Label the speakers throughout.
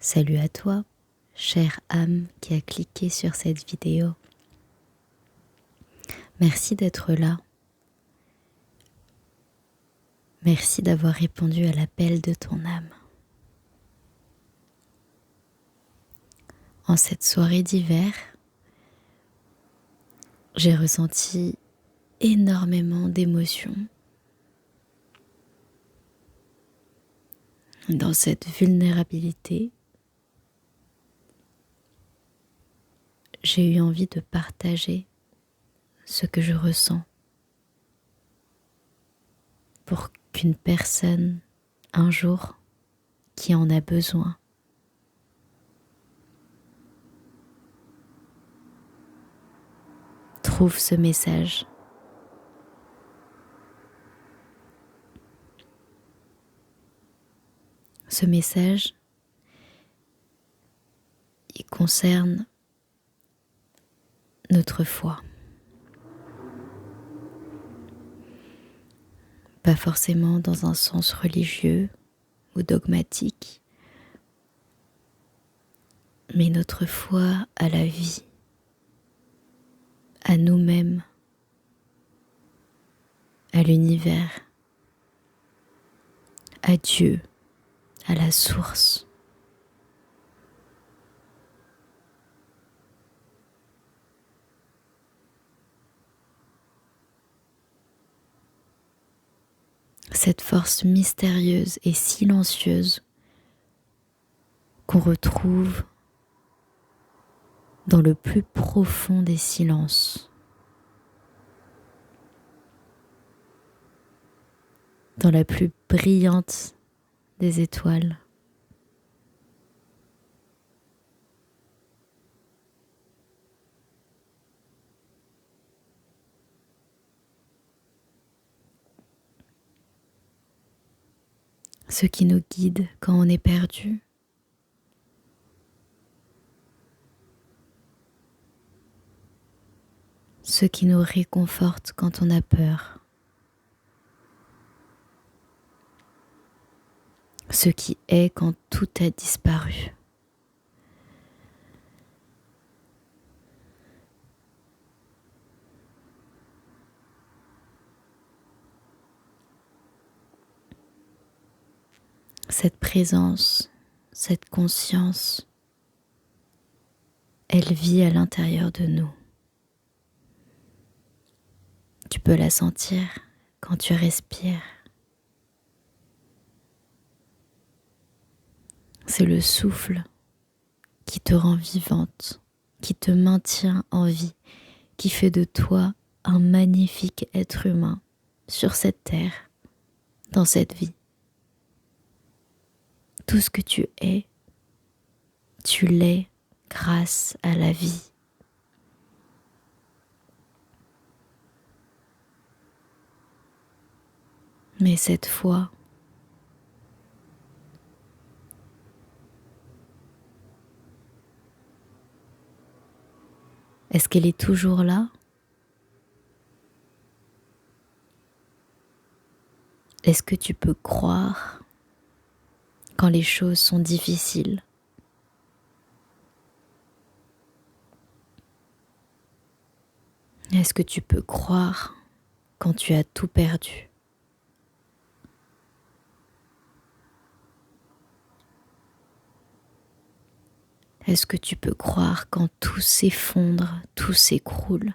Speaker 1: Salut à toi, chère âme qui a cliqué sur cette vidéo. Merci d'être là. Merci d'avoir répondu à l'appel de ton âme. En cette soirée d'hiver, j'ai ressenti énormément d'émotions. Dans cette vulnérabilité, j'ai eu envie de partager ce que je ressens pour qu'une personne, un jour, qui en a besoin, trouve ce message. Ce message, il concerne notre foi. Pas forcément dans un sens religieux ou dogmatique, mais notre foi à la vie, à nous-mêmes, à l'univers, à Dieu, à la source. Cette force mystérieuse et silencieuse qu'on retrouve dans le plus profond des silences, dans la plus brillante des étoiles. Ce qui nous guide quand on est perdu. Ce qui nous réconforte quand on a peur. Ce qui est quand tout a disparu. Cette présence, cette conscience, elle vit à l'intérieur de nous. Tu peux la sentir quand tu respires. C'est le souffle qui te rend vivante, qui te maintient en vie, qui fait de toi un magnifique être humain sur cette terre, dans cette vie. Tout ce que tu es, tu l'es grâce à la vie. Mais cette fois, est-ce qu'elle est toujours là? Est-ce que tu peux croire quand les choses sont difficiles? Est-ce que tu peux croire quand tu as tout perdu? Est-ce que tu peux croire quand tout s'effondre, tout s'écroule?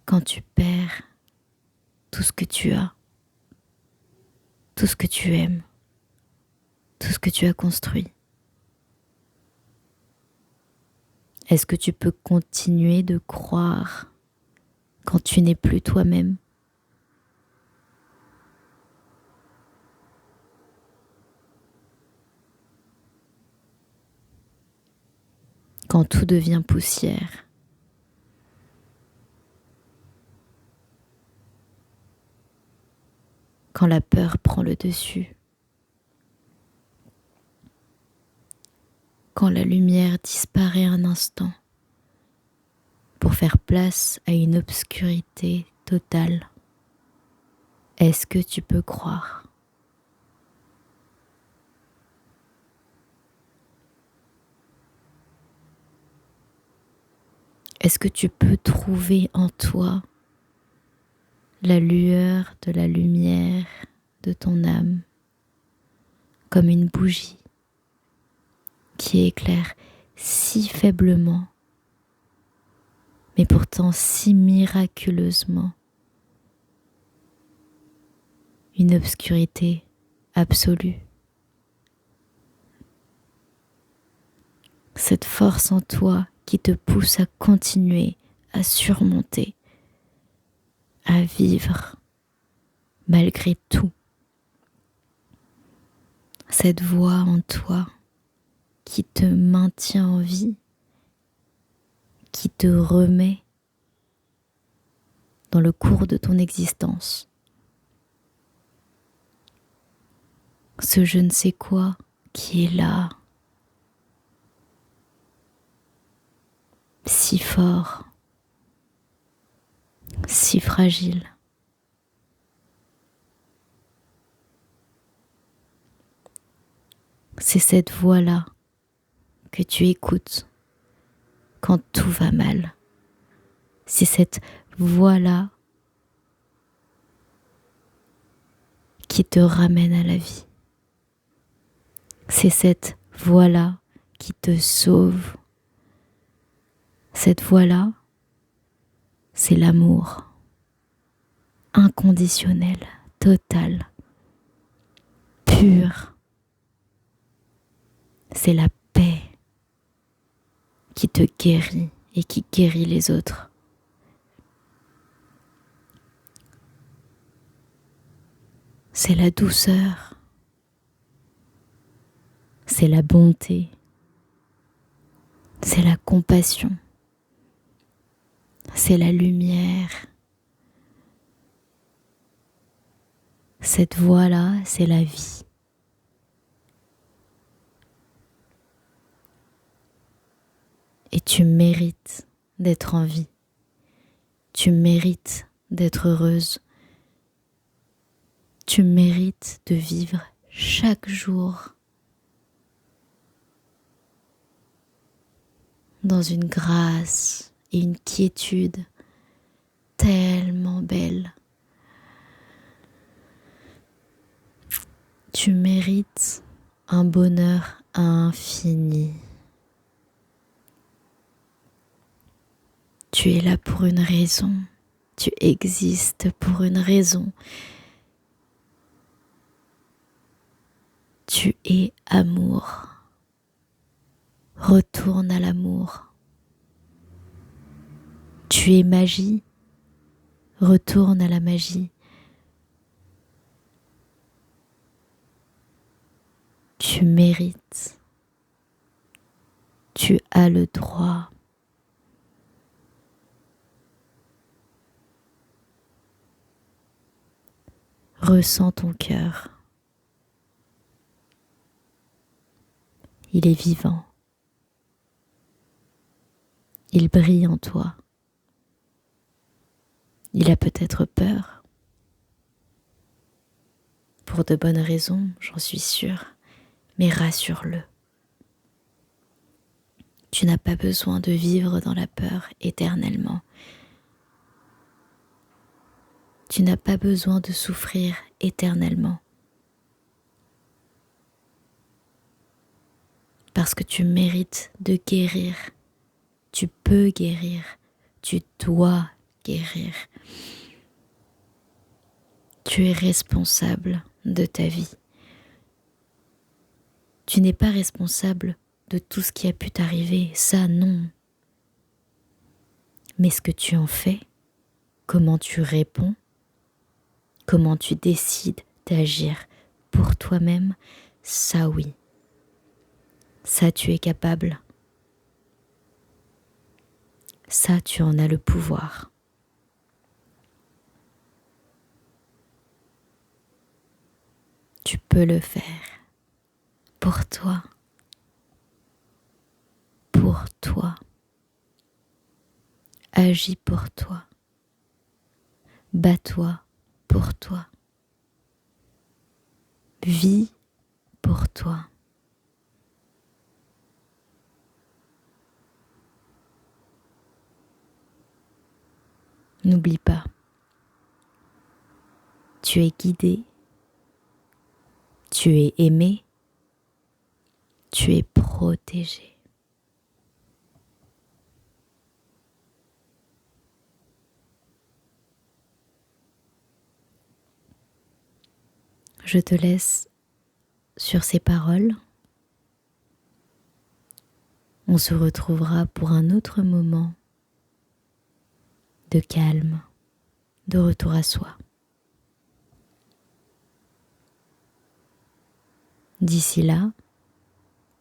Speaker 1: Quand tu perds tout ce que tu as, tout ce que tu aimes, tout ce que tu as construit? Est-ce que tu peux continuer de croire quand tu n'es plus toi-même? Quand tout devient poussière? Quand la peur prend le dessus? Quand la lumière disparaît un instant pour faire place à une obscurité totale? Est-ce que tu peux croire? Est-ce que tu peux trouver en toi la lueur de la lumière de ton âme, comme une bougie qui éclaire si faiblement, mais pourtant si miraculeusement, une obscurité absolue. Cette force en toi qui te pousse à continuer, à surmonter, à vivre malgré tout. Cette voix en toi qui te maintient en vie, qui te remet dans le cours de ton existence. Ce je ne sais quoi qui est là, si fort, si fragile. C'est cette voix-là que tu écoutes quand tout va mal. C'est cette voix-là qui te ramène à la vie. C'est cette voix-là qui te sauve. Cette voix-là, c'est l'amour inconditionnel, total, pur. C'est la paix qui te guérit et qui guérit les autres. C'est la douceur, c'est la bonté, c'est la compassion, c'est la lumière. Cette voix-là, c'est la vie. Et tu mérites d'être en vie. Tu mérites d'être heureuse. Tu mérites de vivre chaque jour dans une grâce et une quiétude tellement belle. Tu mérites un bonheur infini. Tu es là pour une raison. Tu existes pour une raison. Tu es amour. Retourne à l'amour. Tu es magie. Retourne à la magie. Tu mérites. Tu as le droit. Ressens ton cœur. Il est vivant. Il brille en toi. Il a peut-être peur. Pour de bonnes raisons, j'en suis sûre, mais rassure-le. Tu n'as pas besoin de vivre dans la peur éternellement. Tu n'as pas besoin de souffrir éternellement. Parce que tu mérites de guérir. Tu peux guérir. Tu dois guérir. Tu es responsable de ta vie. Tu n'es pas responsable de tout ce qui a pu t'arriver, ça non. Mais ce que tu en fais, comment tu réponds, comment tu décides d'agir pour toi-même, ça oui. Ça tu es capable. Ça tu en as le pouvoir. Tu peux le faire pour toi. Pour toi. Agis pour toi. Bats-toi pour toi. Vis pour toi. N'oublie pas, tu es guidé, tu es aimé, tu es protégé. Je te laisse sur ces paroles. On se retrouvera pour un autre moment de calme, de retour à soi. D'ici là,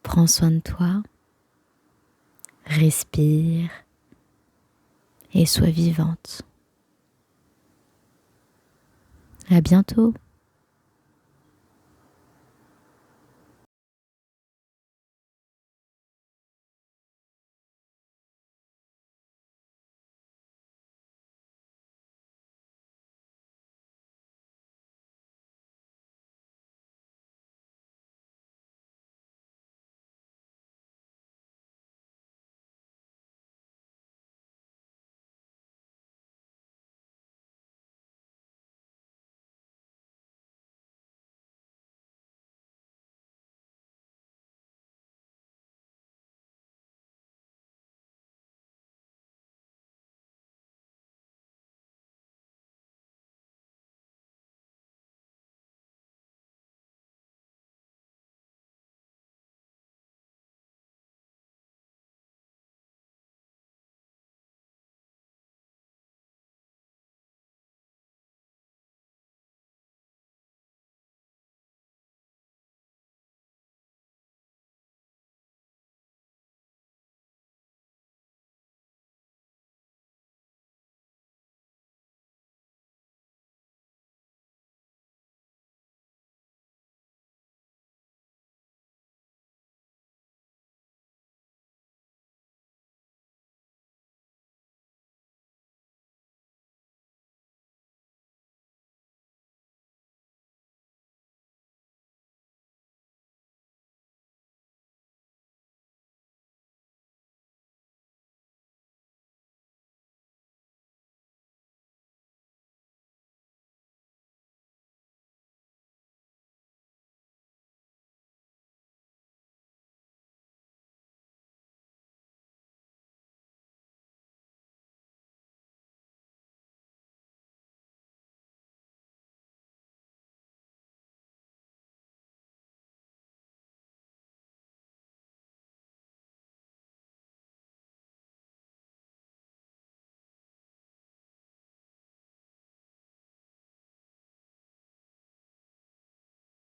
Speaker 1: prends soin de toi, respire et sois vivante. À bientôt.